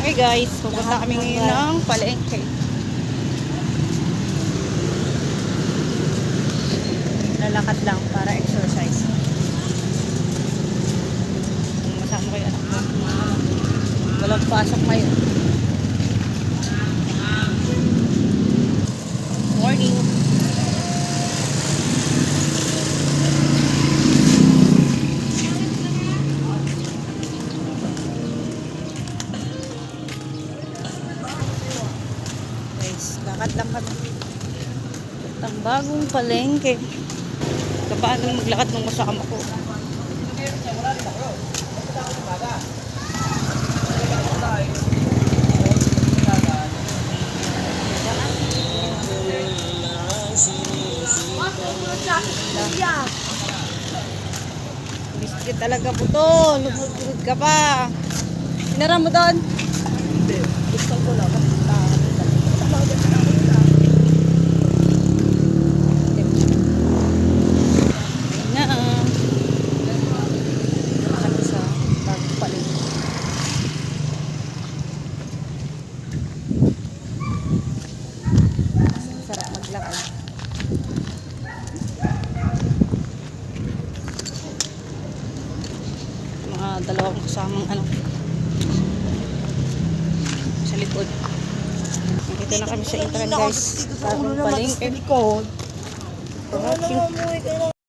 Okay guys, pupunta kami ngayon ng palengke. Lalakad lang para exercise. Masama ko yung anak ko. Walang pasok ngayon. Morning. Lakad lang kami. Ang bagong palengke. Kapaan lang maglakad ng kasama ko. Biscuit talaga po to. Lumugod ka pa. Hinara mo doon? Hindi. Gusto ko lang. Sarap maglakad. Mga dalawang kasamang sa likod. Dito na kami sa intran guys. Bagong palengke.